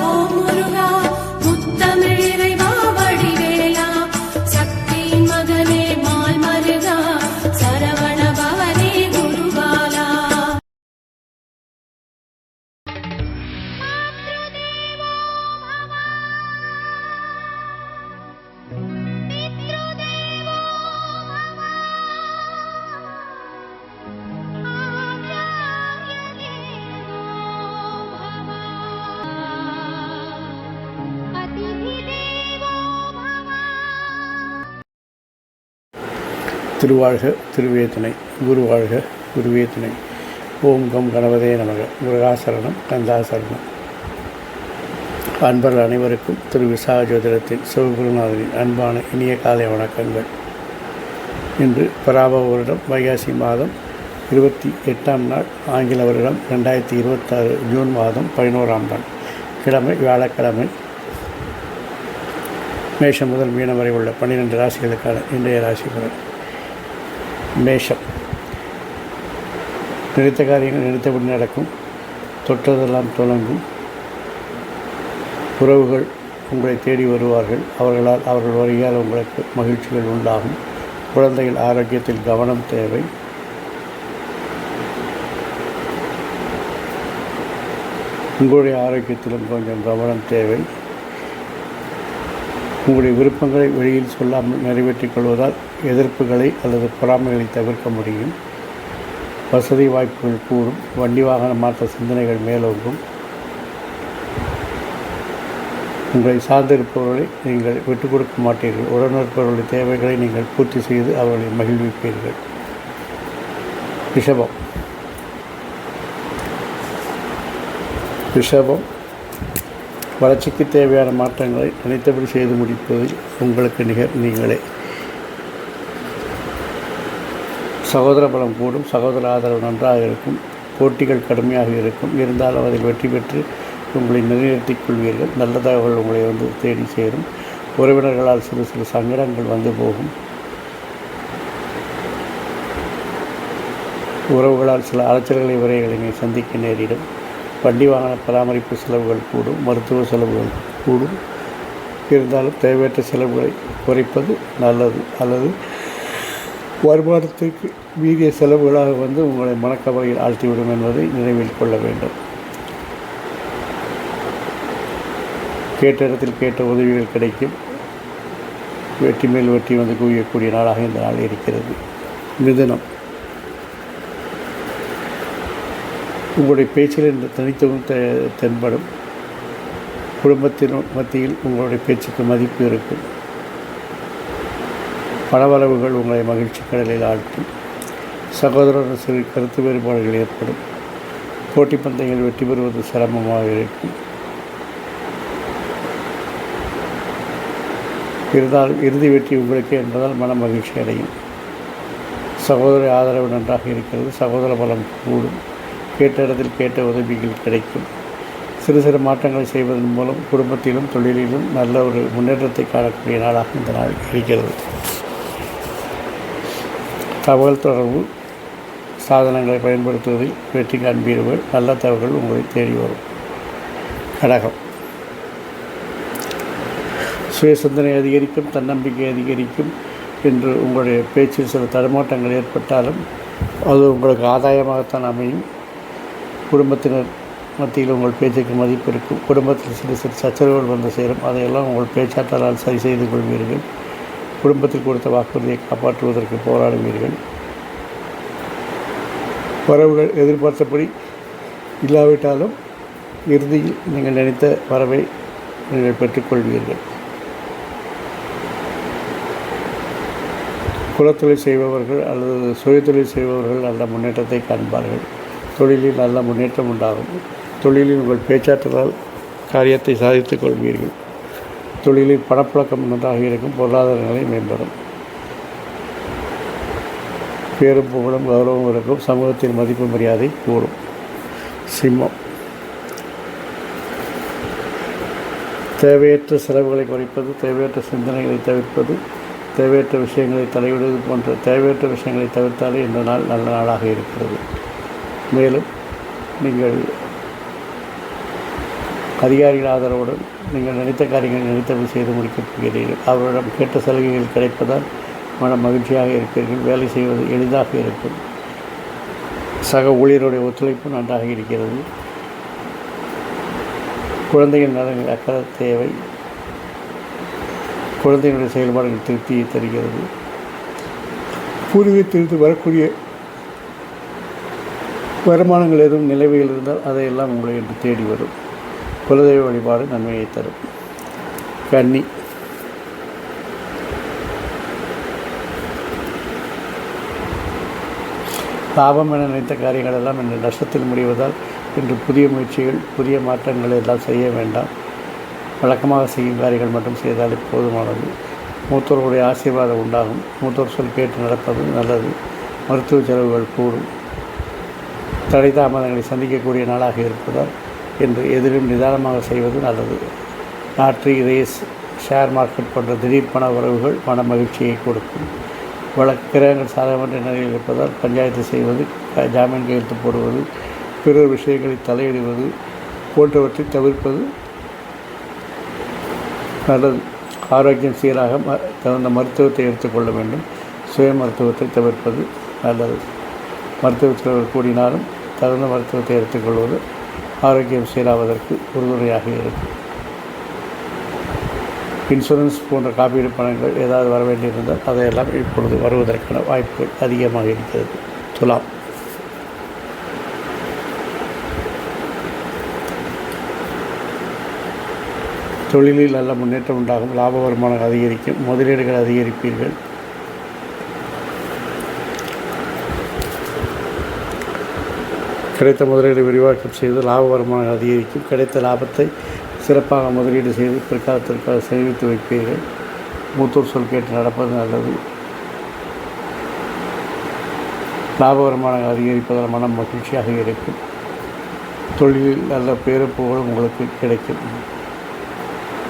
ஓம் முருகா முத்தமிழ் இறைவா வடிவேலா சக்தியின் மகனே மால் மருகா சரவண பவனே குருபாலா. திருவாழ்க திருவேதனை குருவாழ்க குருவேதனை. ஓம் கம் கணபதே நமக. முருகாசரணம் கந்தாசரணம். அன்பர்கள் அனைவருக்கும் திரு விசாக ஜோதிடத்தின் சிவகுருநாதனின் அன்பான இனிய காலை வணக்கங்கள். இன்று பராபவ வருடம் வைகாசி மாதம் 28ஆம் நாள், ஆங்கில வருடம் 2026 ஜூன் மாதம் 11ஆம் நாள், கிழமை வியாழக்கிழமை. மேஷம் முதல் மீனம் வரை உள்ள 12 ராசிகளுக்கான இன்றைய ராசி பலன். மேஷம். நினைத்த காரியங்கள் நினைத்தபடி நடக்கும். தொட்டதெல்லாம் தொடங்கும். உறவுகள் உங்களை தேடி வருவார்கள். அவர்கள் வருகையால் உங்களுக்கு மகிழ்ச்சிகள் உண்டாகும். குழந்தைகள் ஆரோக்கியத்தில் கவனம் தேவை. உங்களுடைய ஆரோக்கியத்திலும் கொஞ்சம் கவனம் தேவை. உங்களுடைய விருப்பங்களை வெளியில் சொல்லாமல் நிறைவேற்றிக் கொள்வதால் எதிர்ப்புகளை அல்லது பொறாமைகளை தவிர்க்க முடியும். வசதி வாய்ப்புகள் கூடும். வண்டி வாகன மாற்ற சிந்தனைகள் மேலோங்கும். உங்களை சார்ந்திருப்பவர்களை நீங்கள் விட்டுக் கொடுக்க மாட்டீர்கள். உடனிருப்பவர்களுடைய தேவைகளை நீங்கள் பூர்த்தி செய்து அவர்களை மகிழ்விப்பீர்கள். ரிஷபம். வளர்ச்சிக்கு தேவையான மாற்றங்களை நினைத்தபடி செய்து முடிப்பதில் உங்களுக்கு நிகர் நீங்களே. சகோதர பலம் கூடும். சகோதர ஆதரவு நன்றாக இருக்கும். போட்டிகள் கடுமையாக இருக்கும். இருந்தாலும் அதில் வெற்றி பெற்று உங்களை நிலைநிறுத்திக் கொள்வீர்கள். நல்ல தகவல் உங்களை தேடி சேரும். உறவினர்களால் சிறு சிறு சங்கடங்கள் வந்து போகும். உறவுகளால் சில அலைச்சல்களை விரைகளை சந்திக்க நேரிடும். வண்டி வாகன பராமரிப்பு செலவுகள் கூடும். மருத்துவ செலவுகள் கூடும். இருந்தாலும் தேவையற்ற செலவுகளை குறைப்பது நல்லது. அல்லது வருமானத்திற்கு மீறிய செலவுகளாக உங்களை மனக்கவலையில் ஆழ்த்திவிடும் என்பதை நினைவில் கொள்ள வேண்டும். கேட்ட இடத்தில் கேட்ட உதவிகள் கிடைக்கும். வெற்றி மேல் வெற்றி குவியக்கூடிய நாளாக இந்த நாள் இருக்கிறது. மிதுனம். உங்களுடைய பேச்சில் இந்த தனித்துவம் தென்படும். குடும்பத்தின் மத்தியில் உங்களுடைய பேச்சுக்கு மதிப்பு இருக்கும். பணவரவுகள் உங்களை மகிழ்ச்சி கடலில் ஆழ்த்தும். சகோதரர் சிறு கருத்து வேறுபாடுகள் ஏற்படும். போட்டி பந்தயங்கள் வெற்றி பெறுவது சிரமமாக இருக்கும். இருந்தாலும் இறுதி வெற்றி உங்களுக்கு என்பதால் மன மகிழ்ச்சி அடையும். சகோதர ஆதரவு நன்றாக இருக்கிறது. சகோதர பலம் கூடும். கேட்ட இடத்தில் கேட்ட உதவிகள் கிடைக்கும். சிறு சிறு மாற்றங்களை செய்வதன் மூலம் குடும்பத்திலும் தொழிலிலும் நல்ல ஒரு முன்னேற்றத்தை காணக்கூடிய நாளாக இந்த நாள் இருக்கிறது. தகவல் தொடர்பு சாதனங்களை பயன்படுத்துவதில் வெற்றி காண்பீர்கள். நல்ல தகவல்கள் உங்களை தேடி வரும். கடகம். சுய சிந்தனை அதிகரிக்கும். தன்னம்பிக்கை அதிகரிக்கும். என்று உங்களுடைய பேச்சில் சில தடுமாற்றங்கள் ஏற்பட்டாலும் அது உங்களுக்கு ஆதாயமாகத்தான் அமையும். குடும்பத்தினர் மத்தியில் உங்கள் பேச்சுக்கு மதிப்பு இருக்கும். குடும்பத்தில் சிறு சிறு சச்சரவுகள் சேரும். அதையெல்லாம் உங்கள் பேச்சாற்றலால் சரி செய்து கொள்வீர்கள். குடும்பத்தில் கொடுத்த வாக்குறுதியை காப்பாற்றுவதற்கு போராடுவீர்கள். வரவுகள் எதிர்பார்த்தபடி இல்லாவிட்டாலும் இறுதியில் நீங்கள் நினைத்த வரவை நீங்கள் பெற்றுக்கொள்வீர்கள். குலத்தொழில் செய்பவர்கள் அல்லது சுயதொழில் செய்பவர்கள் நல்ல முன்னேற்றத்தை காண்பார்கள். தொழிலில் நல்ல முன்னேற்றம் உண்டாகும். தொழிலில் உங்கள் பேச்சாற்றலால் காரியத்தை சாதித்துக் கொள்வீர்கள். தொழிலில் பணப்புழக்கம் நன்றாக இருக்கும். பொருளாதார நிலை மேம்படும். பேரும் புகழும் கௌரவம் இருக்கும். சமூகத்தின் மதிப்பு மரியாதை கூடும். சிம்மம். தேவையற்ற செலவுகளை குறைப்பது, தேவையற்ற சிந்தனைகளை தவிர்ப்பது, தேவையற்ற விஷயங்களை தலையிடுவது போன்ற தேவையற்ற விஷயங்களை தவிர்த்தாலே இந்த நாள் நல்ல நாளாக இருக்கிறது. மேலும் நீங்கள் அதிகாரிகள் ஆதரவுடன் நீங்கள் நினைத்த காரியங்களை நினைத்தபடி செய்து முடிக்கப் போகிறீர்கள். அவரிடம் கேட்ட சலுகைகள் கிடைப்பதால் மன மகிழ்ச்சியாக இருப்பீர்கள். வேலை செய்வது எளிதாக இருக்கும். சக ஊழியருடைய ஒத்துழைப்பு நன்றாக இருக்கிறது. குழந்தைகள் நலனில் அக்கறை தேவை. குழந்தைகளுடைய செயல்பாடுகள் திருப்தியை தருகிறது. பூர்வீகத்திலிருந்து வரக்கூடிய வருமானங்கள் எதுவும் நிலவையில் இருந்தால் அதையெல்லாம் உங்களை என்று தேடி வரும். குலதெய்வ வழிபாடு நன்மையை தரும். கன்னி, லாபம் என நினைத்த காரியங்கள் எல்லாம் இன்று நஷ்டத்தில் முடிவதால் இன்று புதிய முயற்சிகள், புதிய மாற்றங்கள் எல்லாம் செய்ய வேண்டாம். வழக்கமாக செய்யும் காரியங்கள் மட்டும் செய்தாலே போதுமானது. மூத்தோர்களுடைய ஆசீர்வாதம் உண்டாகும். மூத்தோர் சொல் கேட்டு நடப்பது நல்லது. மருத்துவ செலவுகள் கூடும். தடை தாமதங்களை சந்திக்கக்கூடிய நாளாக இருப்பதால் இன்று எதிலும் நிதானமாக செய்வது நல்லது. லாட்ரி, ரேஸ், ஷேர் மார்க்கெட் போன்ற திடீர் பண உறவுகள் மன மகிழ்ச்சியை கொடுக்கும். கிரகங்கள் சாதகமற்ற நிலையில் இருப்பதால் பஞ்சாயத்து செய்வது, ஜாமீன் கையெழுத்து போடுவது, பிறர் விஷயங்களில் தலையிடுவது போன்றவற்றை தவிர்ப்பது நல்லது. ஆரோக்கியம் சீராக தகுந்த மருத்துவத்தை எடுத்துக்கொள்ள வேண்டும். சுய மருத்துவத்தை தவிர்ப்பது நல்லது. மருத்துவத்தில் கூடினாலும் தகுந்த மருத்துவத்தை எடுத்துக்கொள்வது ஆரோக்கியம் சீராவதற்கு உறுதுணையாக இருக்கும். இன்சூரன்ஸ் போன்ற காப்பீடு பணங்கள் ஏதாவது வர வேண்டியிருந்தால் அதையெல்லாம் இப்பொழுது வருவதற்கான வாய்ப்புகள் அதிகமாக இருக்கிறது. துலாம், தொழிலில் நல்ல முன்னேற்றம் உண்டாகும். லாப வருமானம் அதிகரிக்கும். முதலீடுகள் அதிகரிப்பீர்கள். கிடைத்த முதலீடு விரிவாக்கம் செய்து லாப வருமானம் அதிகரிக்கும். கிடைத்த லாபத்தை சிறப்பாக முதலீடு செய்து பிற்காலத்திற்காக சேமித்து வைப்பீர்கள். மூத்தோர் சொல் கேட்டு நடப்பது நல்லது. லாப வருமானம் அதிகரிப்பதால் மனம் மகிழ்ச்சியாக இருக்கும். தொழிலில் நல்ல பேரு புகழும் உங்களுக்கு கிடைக்கும்.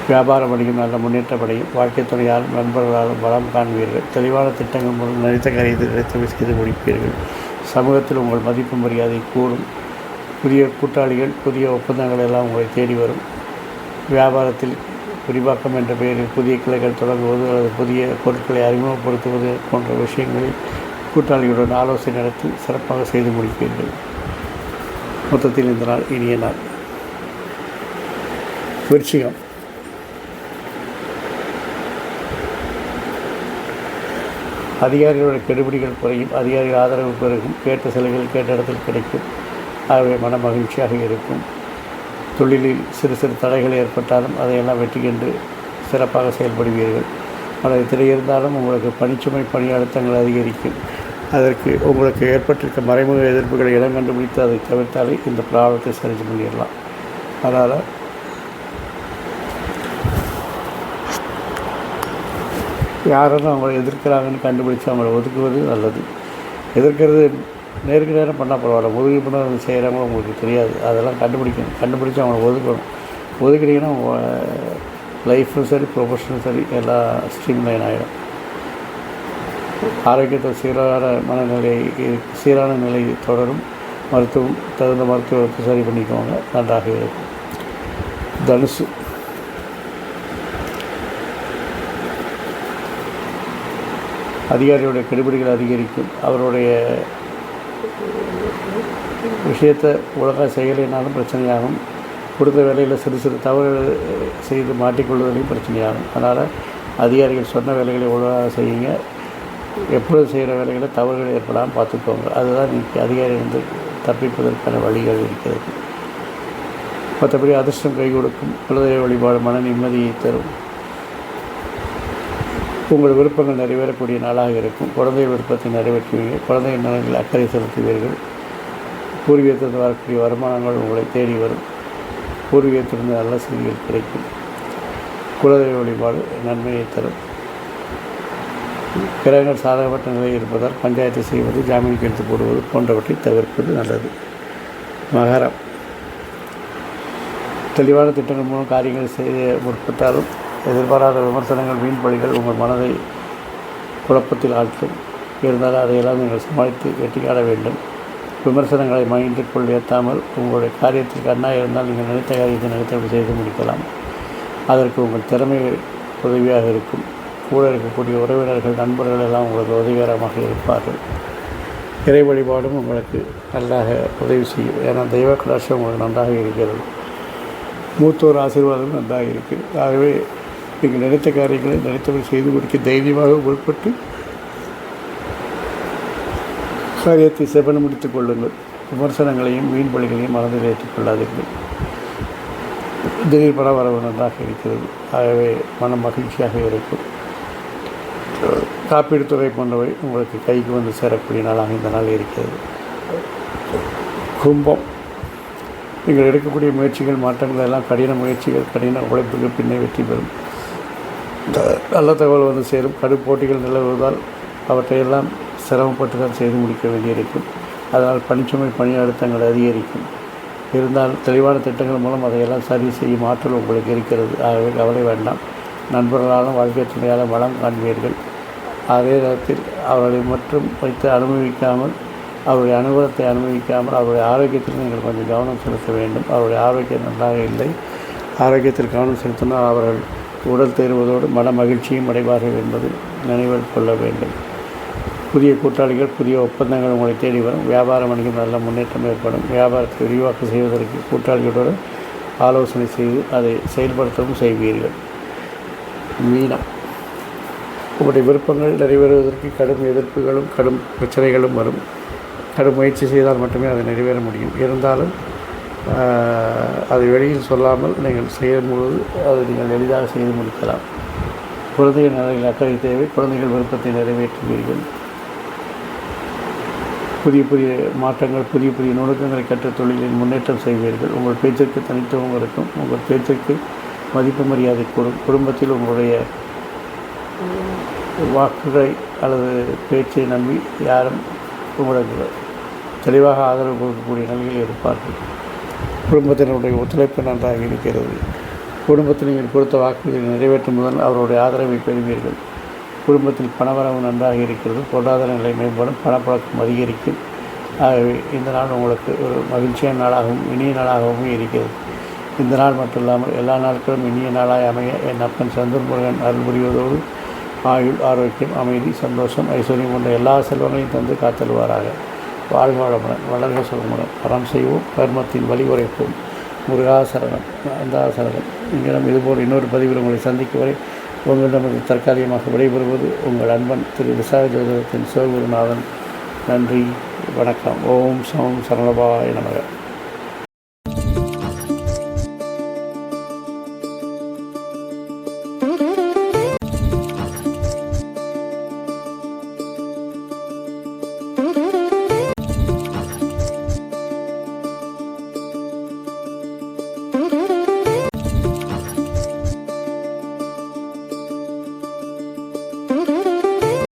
வியாபார வணிகம் நல்ல முன்னேற்றமடையும். வாழ்க்கை துணையாலும் நண்பர்களாலும் பலம் காண்பீர்கள். தெளிவான திட்டங்கள் மூலம் நினைத்த காரியத்தை நினைத்தவை செய்து முடிப்பீர்கள். சமூகத்தில் உங்கள் மதிப்பு மரியாதை கூடும். புதிய கூட்டாளிகள், புதிய ஒப்பந்தங்கள் எல்லாம் உங்களை தேடி வரும். வியாபாரத்தில் விரிவாக்கம் என்ற பெயரில் புதிய கிளைகள் தொடங்குவது அல்லது புதிய பொருட்களை அறிமுகப்படுத்துவது போன்ற விஷயங்களில் கூட்டாளிகளுடன் ஆலோசனை நடத்தி சிறப்பாக செய்து முடிப்பீர்கள். மொத்தத்தில் இந்த நாள் இனிய நாள். விருச்சிகம், அதிகாரிகளுடைய கெடுபிடிகள் குறையும். அதிகாரிகள் ஆதரவு பெருகும். கேட்ட சிலைகள் கேட்ட இடத்தில் கிடைக்கும். ஆகவே மன மகிழ்ச்சியாக இருக்கும். தொழிலில் சிறு சிறு தடைகள் ஏற்பட்டாலும் அதையெல்லாம் வெற்றி கண்டு சிறப்பாக செயல்படுவீர்கள். ஆனால் இதில் இருந்தாலும் உங்களுக்கு பணிச்சுமை, பணி அழுத்தங்கள் அதிகரிக்கும். அதற்கு உங்களுக்கு ஏற்பட்டிருக்க மறைமுக எதிர்ப்புகளை இடம் கண்டுபிடித்து அதை தவிர்த்தாலே இந்த ப்ராப்ளத்தை சரி பண்ணிடலாம். அதனால் யாரெல்லாம் அவங்களை எதிர்க்கிறாங்கன்னு கண்டுபிடிச்சு அவங்கள ஒதுக்குவது நல்லது. எதிர்க்கிறது நேருக்கு நேரம் பண்ணால் பரவாயில்ல. ஒதுக்கி பண்ண செய்கிறவங்க உங்களுக்கு தெரியாது. அதெல்லாம் கண்டுபிடிச்சி அவங்கள ஒதுக்கணும். ஒதுக்கினீங்கன்னா லைஃப்பும் சரி, ப்ரொஃபஷனும் சரி எல்லாம் ஸ்ட்ரீம்லைன் ஆகிடும். ஆரோக்கியத்தை சீரான நிலை தொடரும். மருத்துவம் தகுந்த மருத்துவத்தை சரி பண்ணிக்கோங்க, நன்றாக இருக்கும். தனுசு, அதிகாரியுடைய கெடுபிடிகள் அதிகரிக்கும். அவருடைய விஷயத்தை ஒழுங்காக செய்யலைனாலும் பிரச்சனையாகும். கொடுத்த வேலையில் சிறு சிறு தவறுகள் செய்து மாட்டிக்கொள்வதிலையும் பிரச்சனையாகும். அதனால் அதிகாரிகள் சொன்ன வேலைகளை ஒழுங்காக செய்யுங்க. எப்பொழுது செய்கிற வேலைகளை தவறுகள் ஏற்படாமல் பார்த்துக்கோங்க. அதுதான் இன்றைக்கி அதிகாரி தப்பிப்பதற்கான வழிகள் இருக்கிறது. மற்றபடி அதிர்ஷ்டம் கை கொடுக்கும். குலதெய்வ வழிபாடு மன நிம்மதியை தரும். உங்கள் விருப்பங்கள் நிறைவேறக்கூடிய நாளாக இருக்கும். குழந்தை விருப்பத்தை நிறைவேற்றுவீர்கள். குழந்தை நலனில் அக்கறை செலுத்துவீர்கள். பூர்வீகத்திலிருந்து வரக்கூடிய வருமானங்கள் உங்களை தேடி வரும். பூர்வீகத்திலிருந்து நல்ல செய்திகள் கிடைக்கும். குலதெய்வ வழிபாடு நன்மையை தரும். கிரகங்கள் சாதகப்பட்ட நிலையில் இருப்பதால் பஞ்சாயத்து செய்வது, ஜாமீன் கையெழுத்து போடுவது போன்றவற்றை தவிர்ப்பது நல்லது. மகரம், தெளிவான திட்டங்கள் மூலம் காரியங்கள் செய்ய முற்பட்டாலும் எதிர்பாராத விமர்சனங்கள், வீண் பழிகள் உங்கள் மனதை குழப்பத்தில் ஆழ்த்தும். இருந்தாலும் அதையெல்லாம் நீங்கள் சமாளித்து வெற்றி காண வேண்டும். விமர்சனங்களை மகிழ்ந்துக்குள் ஏற்றாமல் உங்களுடைய காரியத்திற்கு அண்ணா இருந்தால் நீங்கள் நினைத்த காரியத்தை நினைத்தபடி செய்து முடிக்கலாம். அதற்கு உங்கள் திறமை உதவியாக இருக்கும். கூட இருக்கக்கூடிய உறவினர்கள் நண்பர்கள் எல்லாம் உங்களுக்கு உதவிகரமாக இருப்பார்கள். இறை வழிபாடும் உங்களுக்கு நல்லாக உதவி செய்யும். ஏன்னா தெய்வ கடாட்சம் உங்களுக்கு நன்றாக இருக்கிறது. மூத்தோர் ஆசீர்வாதம் நன்றாக இருக்கிறது. ஆகவே நீங்கள் நினைத்த காரியங்களை நினைத்தபடி செய்து முடிக்க தைரியமாக உட்பட்டு காரியத்தை செவன முடித்துக் கொள்ளுங்கள். விமர்சனங்களையும் வீண் பலிகளையும் மனதில் ஏற்றுக் கொள்ளாதீர்கள். திடீர் பரவரவு நன்றாக இருக்கிறது. ஆகவே மனம் மகிழ்ச்சியாக இருக்கும். காப்பீடு துறை போன்றவை உங்களுக்கு கைக்கு வந்து சேரக்கூடிய நாளாக இந்த நாள் இருக்கிறது. கும்பம், நீங்கள் எடுக்கக்கூடிய முயற்சிகள் மாற்றங்கள் எல்லாம் கடின முயற்சிகள், கடின உழைப்புக்கு பின்னே வெற்றி பெறும். நல்ல தகவல் வந்து சேரும். கடும் போட்டிகள் நிலவுவதால் அவற்றையெல்லாம் சிரமப்பட்டு தான் செய்து முடிக்க வேண்டியிருக்கும். அதனால் பணிச்சுமை பணி அழுத்தங்கள் அதிகரிக்கும். இருந்தால் தெளிவான திட்டங்கள் மூலம் அதையெல்லாம் சரி செய்யும் ஆற்றல் உங்களுக்கு இருக்கிறது. ஆகவே கவலை வேண்டாம். நண்பர்களாலும் வாழ்க்கை துணையாலும் வளம் காண்பீர்கள். அதே நேரத்தில் அவர்களை மட்டும் வைத்து அனுபவிக்காமல், அவருடைய அனுபவத்தை அனுபவிக்காமல் அவருடைய ஆரோக்கியத்தில் நீங்கள் கொஞ்சம் கவனம் செலுத்த வேண்டும். அவருடைய ஆரோக்கியம் நன்றாக இல்லை. ஆரோக்கியத்தில் கவனம் செலுத்தினால் அவர்கள் உடல் தேர்வதோடு மன மகிழ்ச்சியும் அடைவார்கள் என்பது நினைவில் கொள்ள வேண்டும். புதிய கூட்டாளிகள், புதிய ஒப்பந்தங்கள் உங்களை தேடி வரும். வியாபார வணிகம் நல்ல முன்னேற்றம் ஏற்படும். வியாபாரத்தை விரிவாக்கம் செய்வதற்கு கூட்டாளிகளோடு ஆலோசனை செய்து அதை செயல்படுத்தவும் செய்வீர்கள். மீனம், உங்களுடைய விருப்பங்கள் நிறைவேறுவதற்கு கடும் எதிர்ப்புகளும் கடும் பிரச்சனைகளும் வரும். கடும் முயற்சி செய்தால் மட்டுமே அதை நிறைவேற முடியும். இருந்தாலும் அதை வெளியில் சொல்லாமல் நீங்கள் செய்யும்பொழுது அதை நீங்கள் எளிதாக செய்து முடிக்கலாம். குழந்தைகள் நலனில் அக்கறை தேவை. குழந்தைகள் விருப்பத்தை நிறைவேற்றுவீர்கள். புதிய புதிய மாற்றங்கள், புதிய புதிய நுணுக்கங்களை கற்ற தொழிலில் முன்னேற்றம் செய்வீர்கள். உங்கள் பேச்சிற்கு தனித்துவம் இருக்கும். உங்கள் பேச்சிற்கு மதிப்பு மரியாதை கூடும். குடும்பத்தில் உங்களுடைய வாக்குகளை அல்லது பேச்சை நம்பி யாரும் உங்களுக்கு தெளிவாக ஆதரவு கொடுக்கக்கூடிய நிலையில் இருப்பார்கள். குடும்பத்தினருடைய ஒத்துழைப்பு நன்றாக இருக்கிறது. குடும்பத்தில் நீங்கள் கொடுத்த வாக்குகளை நிறைவேற்றும் முதல் அவருடைய ஆதரவை பெறுவீர்கள். குடும்பத்தில் பணவரவு நன்றாக இருக்கிறது. பொருளாதார நிலை மேம்படும். பணப்பழக்கம் அதிகரிக்கும். ஆகவே இந்த நாள் உங்களுக்கு ஒரு மகிழ்ச்சியான நாளாகவும் இனிய நாளாகவும் இருக்கிறது. இந்த நாள் மட்டும் இல்லாமல் எல்லா நாட்களும் இனிய நாளாய் அமைய என் அப்பன் சந்தூர் முருகன் அருள் புரிவதோடு ஆயுள், ஆரோக்கியம், அமைதி, சந்தோஷம், ஐஸ்வர்யம் போன்ற எல்லா செல்வங்களையும் தந்து காத்தல்வாராக. வாழ்க வளமுடன், வளர்க சுகமுடன். அறம் செய்வோம், கர்மத்தின் வழி உரைப்போம். முருகாசரணம், அந்தாசரணம். இங்கிடம் இதுபோல் இன்னொரு பதிவில் உங்களை சந்திக்கும் வரை உங்களிடமிருந்து தற்காலிகமாக விடைபெறுவது உங்கள் அன்பன் திரு விசாக ஜோதிடத்தின் சிவகுருநாதன். நன்றி, வணக்கம். ஓம் சமம் சரணபாய நமக.